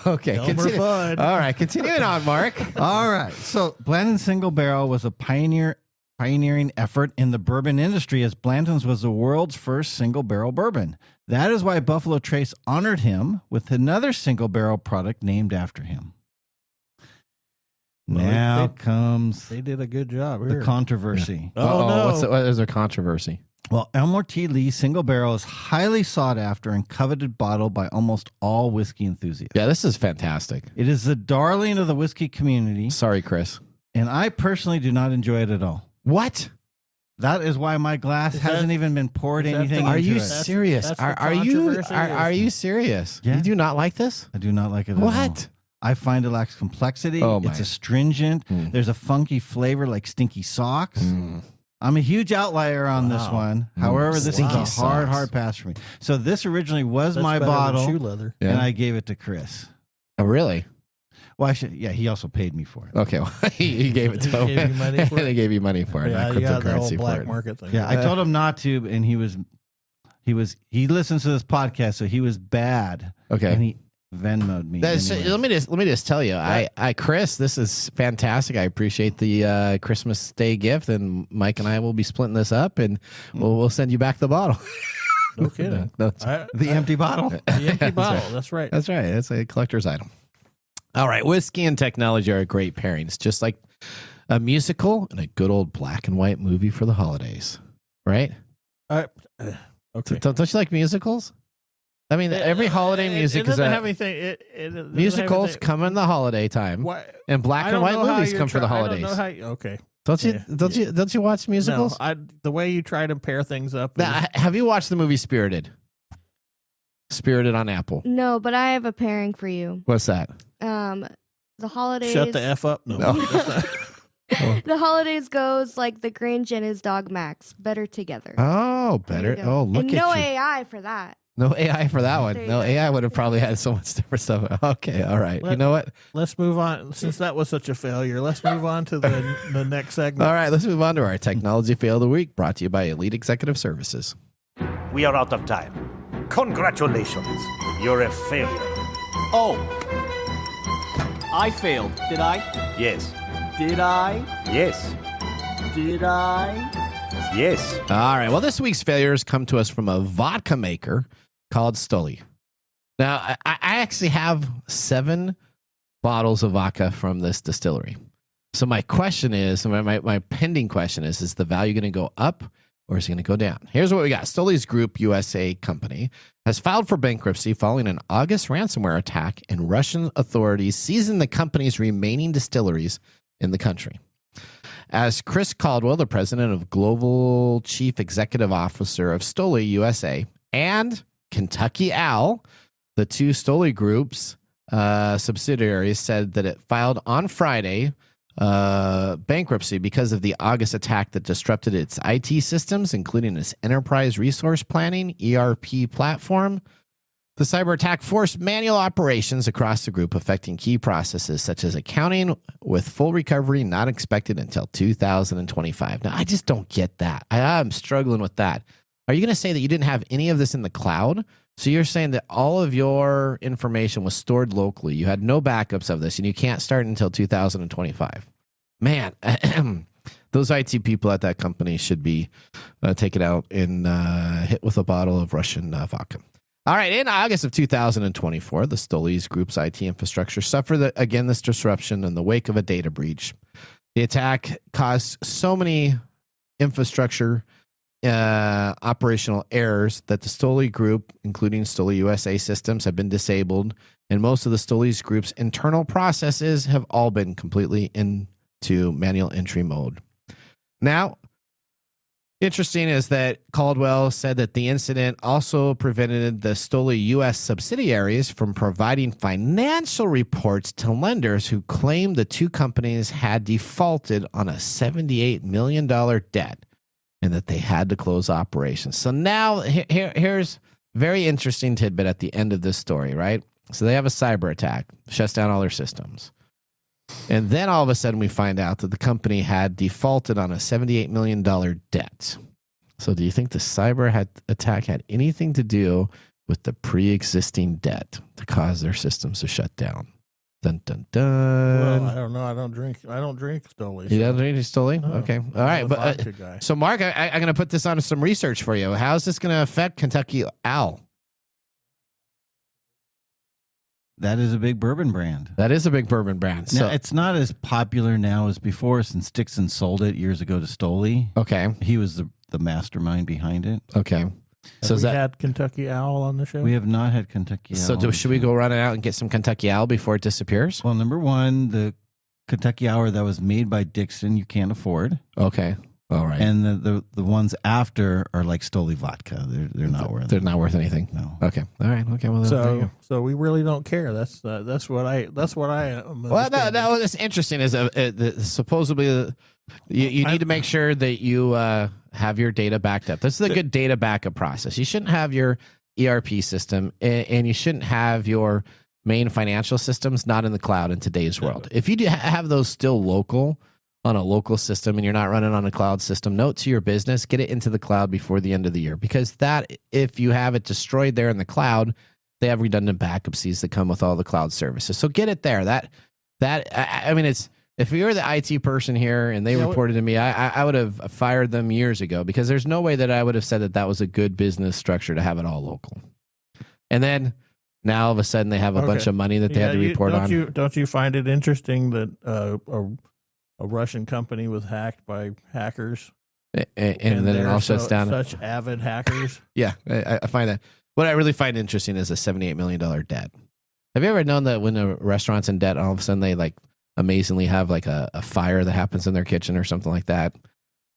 Okay. Elmer Fudd. All right. Continuing on, Mark. All right. So Blanton's Single Barrel was a pioneering effort in the bourbon industry, as Blanton's was the world's first single barrel bourbon. That is why Buffalo Trace honored him with another single barrel product named after him. Well, now they did a good job here. The controversy. Yeah. No. What is their controversy? Well, Elmore T. Lee Single Barrel is highly sought after and coveted bottle by almost all whiskey enthusiasts. Yeah, this is fantastic. It is the darling of the whiskey community. Sorry, Chris. And I personally do not enjoy it at all. What? That is why my glass hasn't even been poured anything into it. Are you serious? Are you serious? Yeah. You do not like this? I do not like it at all. What? I find it lacks complexity. Oh, it's astringent. There's a funky flavor like stinky socks. I'm a huge outlier on this one. However, this is a hard pass for me. So this originally was my bottle, shoe leather. and I gave it to Chris. Oh, really? Well, he also paid me for it. Okay, well, he gave it to him. Gave you money for it? They gave you money for it, Yeah, not you got the whole cryptocurrency black for it. market thing. Yeah, I told him not to, and he listens to this podcast, so he was bad. Okay. And he Venmo'd me. Let me just tell you, I Chris, this is fantastic. I appreciate the Christmas Day gift, and Mike and I will be splitting this up, and we'll send you back the bottle. No kidding. The empty bottle. The empty bottle. That's right. That's right. That's a collector's item. All right, whiskey and technology are a great pairing. It's just like a musical and a good old black and white movie for the holidays, right? Okay. Don't you like musicals? I mean, every holiday music is musicals come in the holiday time, and black and white movies come for the holidays. Okay. Don't you watch musicals? No, the way you try to pair things up. Now, have you watched the movie Spirited? Spirited on Apple. No, but I have a pairing for you. What's that? The holidays. Shut the F up. No. The holidays goes like the Grinch and his dog Max. Better together. Oh, better. Oh, look and at no you. AI for that. No AI for that one. There you No go. AI would have probably had so much different stuff. Okay, all right. You know what? Let's move on. Since that was such a failure, let's move on to the next segment. All right, let's move on to our technology fail of the week, brought to you by Elite Executive Services. We are out of time. Congratulations. You're a failure. Oh. I failed, did I? Yes. Did I? Yes. Did I? Yes. All right. Well, this week's failures come to us from a vodka maker called Stoli. Now, I actually have 7 bottles of vodka from this distillery. So my question is, my pending question is the value going to go up or is it going to go down? Here's what we got. Stoli's Group USA company has filed for bankruptcy following an August ransomware attack, and Russian authorities seizing the company's remaining distilleries in the country. As Chris Caldwell, the president of Global Chief Executive Officer of Stoli USA, and Kentucky Owl, the 2 Stoli Group's subsidiaries, said that it filed on Friday bankruptcy because of the August attack that disrupted its IT systems, including its enterprise resource planning, ERP platform. The cyber attack forced manual operations across the group, affecting key processes such as accounting, with full recovery not expected until 2025. Now, I just don't get that. I'm struggling with that. Are you going to say that you didn't have any of this in the cloud? So you're saying that all of your information was stored locally. You had no backups of this, and you can't start until 2025. Man, those IT people at that company should be taken out and hit with a bottle of Russian vodka. All right, in August of 2024, the Stoli's Group's IT infrastructure suffered again this disruption in the wake of a data breach. The attack caused so many infrastructure operational errors that the Stoli Group, including Stoli USA systems, have been disabled, and most of the Stoli's Group's internal processes have all been completely into manual entry mode. Now, Interesting is that Caldwell said that the incident also prevented the Stoli U.S. subsidiaries from providing financial reports to lenders who claimed the two companies had defaulted on a $78 million debt and that they had to close operations. So now here's a very interesting tidbit at the end of this story, right? So they have a cyber attack, shuts down all their systems. And then all of a sudden we find out that the company had defaulted on a $78 million debt. So do you think the cyber attack had anything to do with the pre-existing debt to cause their systems to shut down? Dun, dun, dun. Well, I don't know. I don't drink Stoli. You don't drink Stoli? No, okay. All right. But so Mark, I'm going to put this on some research for you. How's this going to affect Kentucky Owl? That is a big bourbon brand. That is a big bourbon brand. So now, it's not as popular now as before since Dixon sold it years ago to Stoli. Okay. He was the mastermind behind it. Okay. So has had Kentucky Owl on the show? We have not had Kentucky Owl. So should we go run it out and get some Kentucky Owl before it disappears? Well, number one, the Kentucky Owl that was made by Dixon, you can't afford. Okay. All right. And the ones after are like Stoli vodka. They're not worth. They're not worth anything. No. Okay. All right. Okay. Well, so we really don't care. That's what I. Well, no. What's interesting is supposedly you need to make sure that you have your data backed up. This is a good data backup process. You shouldn't have your ERP system and you shouldn't have your main financial systems not in the cloud in today's world. If you do have those still local on a local system and you're not running on a cloud system, note to your business, get it into the cloud before the end of the year, because that, if you have it destroyed there in the cloud, they have redundant backups that come with all the cloud services. So get it there. I mean, it's, if you're the IT person here and they reported to me, I would have fired them years ago, because there's no way that I would have said that was a good business structure to have it all local. And then now all of a sudden they have a bunch of money that they had to report on. Don't you find it interesting that a Russian company was hacked by hackers, and then it all shuts down? Such avid hackers. Yeah, I find that. What I really find interesting is a $78 million debt. Have you ever known that when a restaurant's in debt, all of a sudden they like amazingly have like a fire that happens in their kitchen or something like that,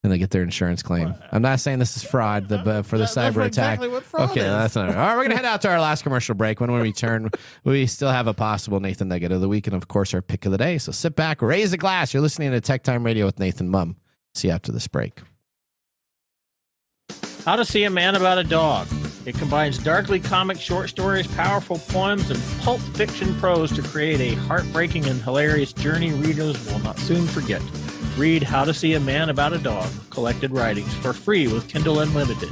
and they get their insurance claim? I'm not saying this is fraud, but for the cyber attack. Exactly what fraud okay, is. that's not. All right, we're gonna head out to our last commercial break. When we return, we still have a possible Nathan Nugget of the week, and of course our pick of the day. So sit back, raise a glass. You're listening to Tech Time Radio with Nathan Mumm. See you after this break. How to See a Man About a Dog. It combines darkly comic short stories, powerful poems, and pulp fiction prose to create a heartbreaking and hilarious journey readers will not soon forget. Read How to See a Man About a Dog, collected writings, for free with Kindle Unlimited.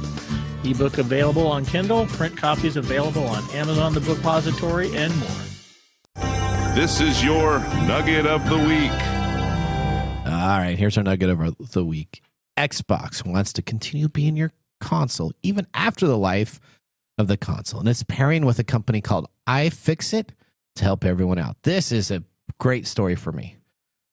Ebook available on Kindle, print copies available on Amazon The Bookpository, and more. This is your Nugget of the Week. All right, here's our Nugget of the Week. Xbox wants to continue being your console even after the life of the console, and it's pairing with a company called iFixit to help everyone out. This is a great story for me.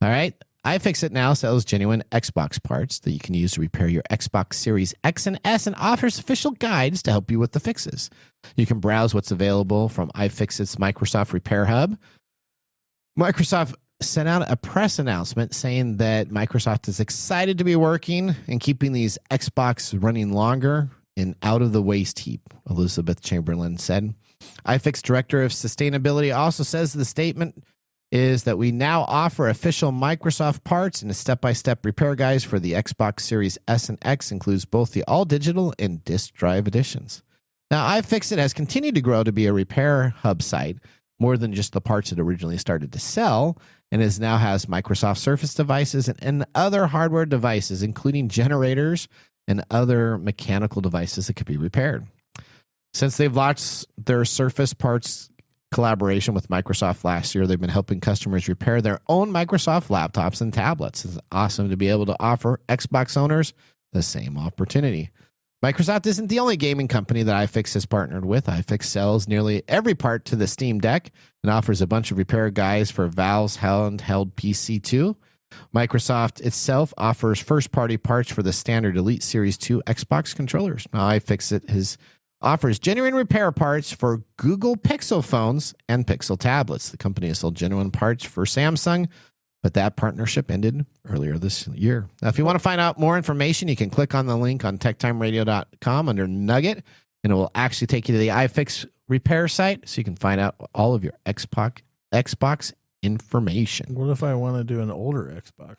All right, iFixit now sells genuine Xbox parts that you can use to repair your Xbox Series X and S, and offers official guides to help you with the fixes. You can browse what's available from iFixit's Microsoft Repair Hub. Microsoft sent out a press announcement saying that Microsoft is excited to be working and keeping these Xbox running longer and out of the waste heap, Elizabeth Chamberlain said. iFix Director of Sustainability also says the statement is that we now offer official Microsoft parts, and a step-by-step repair guides for the Xbox Series S and X includes both the all-digital and disk drive editions. Now, iFixit has continued to grow to be a repair hub site, more than just the parts it originally started to sell, and now has Microsoft Surface devices and other hardware devices, including generators and other mechanical devices that could be repaired. Since they've launched their Surface parts collaboration with Microsoft last year, they've been helping customers repair their own Microsoft laptops and tablets. It's awesome to be able to offer Xbox owners the same opportunity. Microsoft isn't the only gaming company that iFix has partnered with. iFix sells nearly every part to the Steam Deck and offers a bunch of repair guides for Valve's handheld PC too. Microsoft itself offers first-party parts for the standard Elite Series 2 Xbox controllers. Now, iFixit offers genuine repair parts for Google Pixel phones and Pixel tablets. The company has sold genuine parts for Samsung, but that partnership ended earlier this year. Now, if you want to find out more information, you can click on the link on techtimeradio.com under Nugget, and it will actually take you to the iFix repair site so you can find out all of your Xbox information. What if I want to do an older Xbox?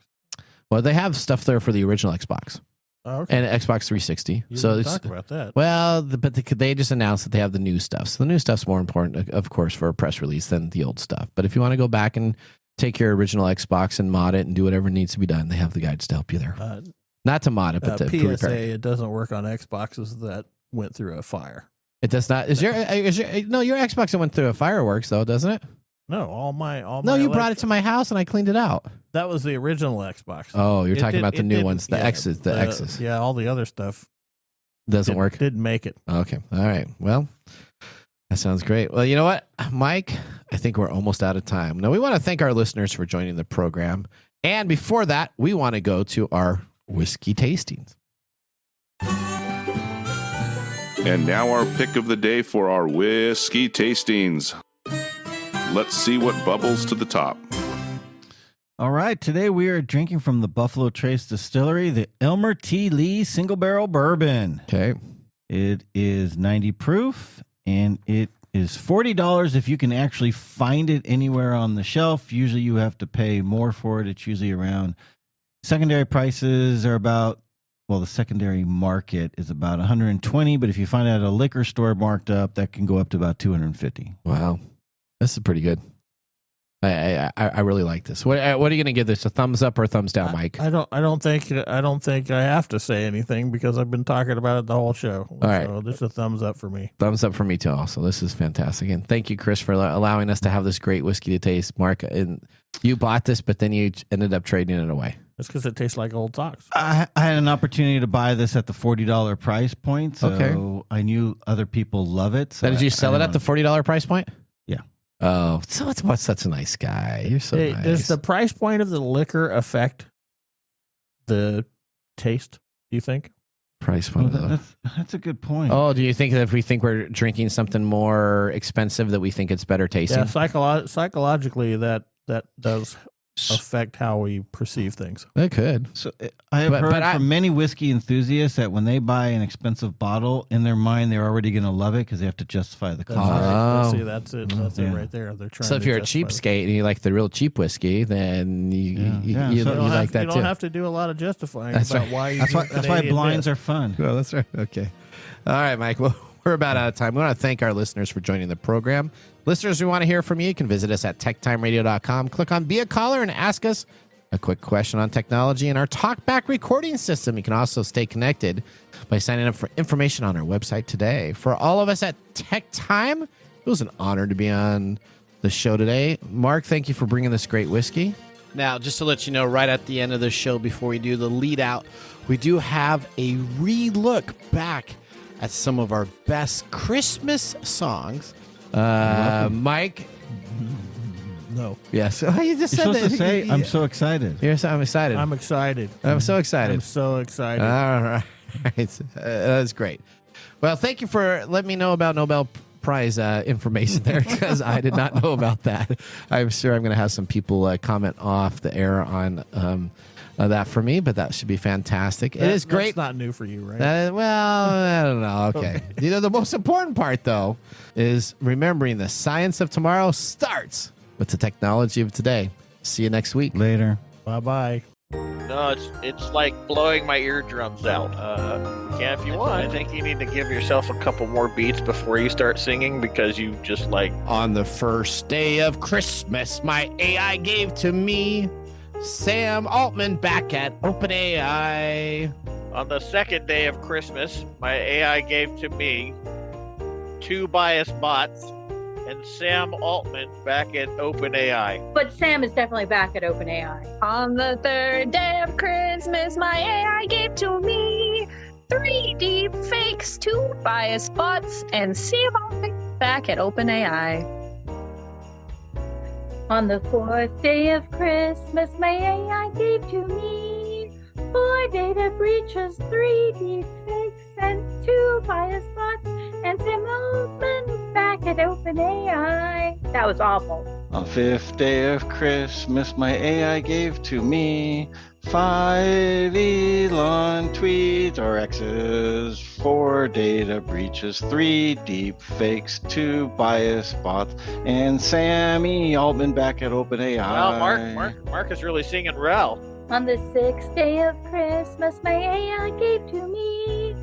Well, they have stuff there for the original Xbox. Oh, okay. And Xbox 360. You so didn't talk about that. Well, but they just announced that they have the new stuff. So the new stuff's more important, of course, for a press release than the old stuff. But if you want to go back and take your original Xbox and mod it and do whatever needs to be done, they have the guides to help you there. Not to mod it, but to PSA, repair it. it doesn't work on Xboxes that went through a fire. It does not. Your Xbox that went through a fireworks though, doesn't it? No, all my. No, you brought it to my house and I cleaned it out. That was the original Xbox. Oh, you're talking about the new ones, the X's, the X's. Yeah, all the other stuff doesn't work. Didn't make it. Okay, all right. Well, that sounds great. Well, you know what, Mike? I think we're almost out of time. Now we want to thank our listeners for joining the program, and before that, we want to go to our whiskey tastings. And now our pick of the day for our whiskey tastings. Let's see what bubbles to the top. All right, today we are drinking from the Buffalo Trace Distillery, the Elmer T. Lee Single Barrel Bourbon. Okay. It is 90 proof, and it is $40 if you can actually find it anywhere on the shelf. Usually you have to pay more for it. It's usually around, secondary prices are about, well, the secondary market is about 120, but if you find it at a liquor store marked up, that can go up to about 250. Wow. This is pretty good. I really like this. What are you going to give this? A thumbs up or a thumbs down, Mike? I don't think I have to say anything because I've been talking about it the whole show. All right. So this is a thumbs up for me. Thumbs up for me too. Also, this is fantastic, and thank you, Chris, for allowing us to have this great whiskey to taste. Mark, and you bought this, but then you ended up trading it away. That's because it tastes like old socks. I had an opportunity to buy this at the $40 price point, so I knew other people love it. So Did you sell it at the $40 price point? Yeah. Oh, so it's such a nice guy. You're so nice. Does the price point of the liquor affect the taste, do you think? Price point. That's a good point. Oh, do you think that if we think we're drinking something more expensive that we think it's better tasting? Yeah, psychologically that does affect how we perceive things. It could. So I have heard from many whiskey enthusiasts that when they buy an expensive bottle, in their mind they're already going to love it because they have to justify the cost. See, that's it. That's it right there. They're trying. So if you're a cheapskate and you like the real cheap whiskey, then you like that too. You don't have to do a lot of justifying about why you. That's why blinds are fun. No, that's right. Okay. All right, Mike. Well, we're about out of time. We want to thank our listeners for joining the program. Listeners, we want to hear from you. You can visit us at techtimeradio.com. Click on Be a Caller and ask us a quick question on technology and our TalkBack recording system. You can also stay connected by signing up for information on our website today. For all of us at TechTime, it was an honor to be on the show today. Mark, thank you for bringing this great whiskey. Now, just to let you know, right at the end of the show, before we do the lead out, we do have a re-look back at some of our best Christmas songs. Mike? No. Yes. Oh, you just You're said supposed that. to say, I'm so excited. I'm excited. I'm excited. I'm so excited. I'm so excited. All right. That's great. Well, thank you for letting me know about Nobel Prize information there because I did not know about that. I'm sure I'm going to have some people comment off the air on that for me, but that should be fantastic. It is great. That's not new for you, right? Well, I don't know. Okay. You know, the most important part, though, is remembering the science of tomorrow starts with the technology of today. See you next week. Later. Bye-bye. No, it's like blowing my eardrums out. If you want, I think you need to give yourself a couple more beats before you start singing because you just like... On the first day of Christmas, my AI gave to me Sam Altman back at OpenAI. On the second day of Christmas, my AI gave to me 2 biased bots and Sam Altman back at OpenAI. But Sam is definitely back at OpenAI. On the third day of Christmas, my AI gave to me 3 deep fakes, 2 biased bots, and Sam Altman back at OpenAI. On the 4th day of Christmas, my AI gave to me 4 data breaches, 3 deep fakes, and 2 biased bots, and Sam Altman back at OpenAI. That was awful. On the 5th day of Christmas, my AI gave to me 5 Elon tweets or X's, 4 data breaches, 3 deep fakes, 2 bias bots, and Sammy Altman back at OpenAI. Well, Mark is really singing well. On the 6th day of Christmas, my AI gave to me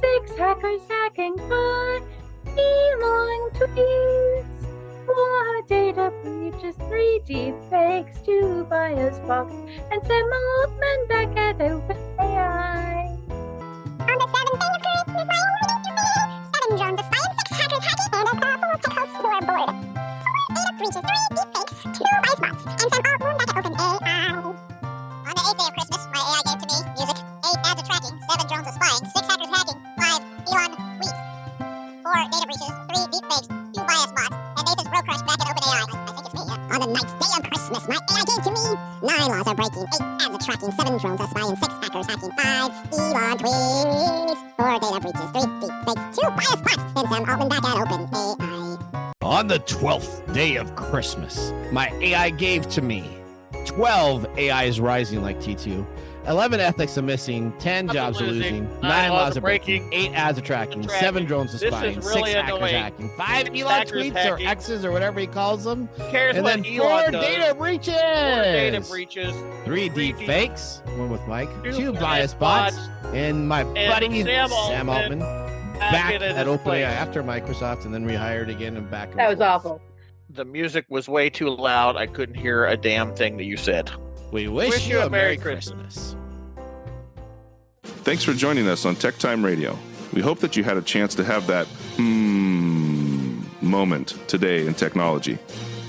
6 hackers hacking 5 Elon tweets, 4 data breaches, 3 deep fakes, 2 bias bots, and Sam Altman back at OpenAI. On the 7th day of Christmas, my AI gave to me 7 drones spying, 6 hackers hacking, and a couple of tech hosts who are bored. 4 data breaches, 3 deep fakes, 2 bias bots, and Sam Altman back at OpenAI. On the 8th day of Christmas, my AI gave to me music, 8 ads tracking, 7 drones spying, 6 hackers hacking, 5 Elon tweets, 4 data breaches, 3 deep fakes, 2 bias bots, and Nathan's Bro Crush back at OpenAI. I think it's me, yeah. On the 9th day of Christmas, my AI gave to me 9 laws are breaking, 8 ads tracking, 7 drones are spying, 6 hackers hacking, 5 Elon tweets, 4 data breaches, 3 deep fakes, 2 bias bots, and Sam Altman back at OpenAI. On the 12th day of Christmas, my AI gave to me 12 AIs rising like T2, 11 ethics are missing, 10 jobs are losing, 9 laws are breaking, 8 ads are tracking, 7 drones are spying, 6 hackers hacking, 5 Elon tweets or X's or whatever he calls them, Cares and what then Elon 4 does. data breaches. 4 data breaches, 3 deep fakes, one with Mike, 2 bias bias bots, bots, and my buddy Sam Altman back in at his OpenAI place. after Microsoft and then rehired again and back. That was awful. The music was way too loud. I couldn't hear a damn thing that you said. We wish you a Merry Christmas. Thanks for joining us on TechTime Radio. We hope that you had a chance to have that moment today in technology.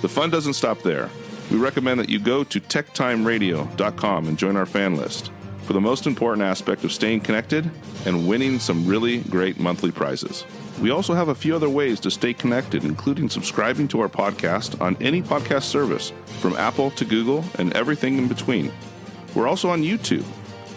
The fun doesn't stop there. We recommend that you go to techtimeradio.com and join our fan list for the most important aspect of staying connected and winning some really great monthly prizes. We also have a few other ways to stay connected, including subscribing to our podcast on any podcast service, from Apple to Google and everything in between. We're also on YouTube,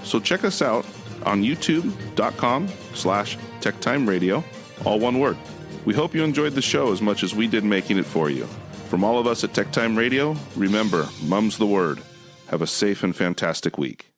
so check us out on youtube.com/techtimeradio, all one word. We hope you enjoyed the show as much as we did making it for you. From all of us at TechTime Radio, remember, Mumm's the word. Have a safe and fantastic week.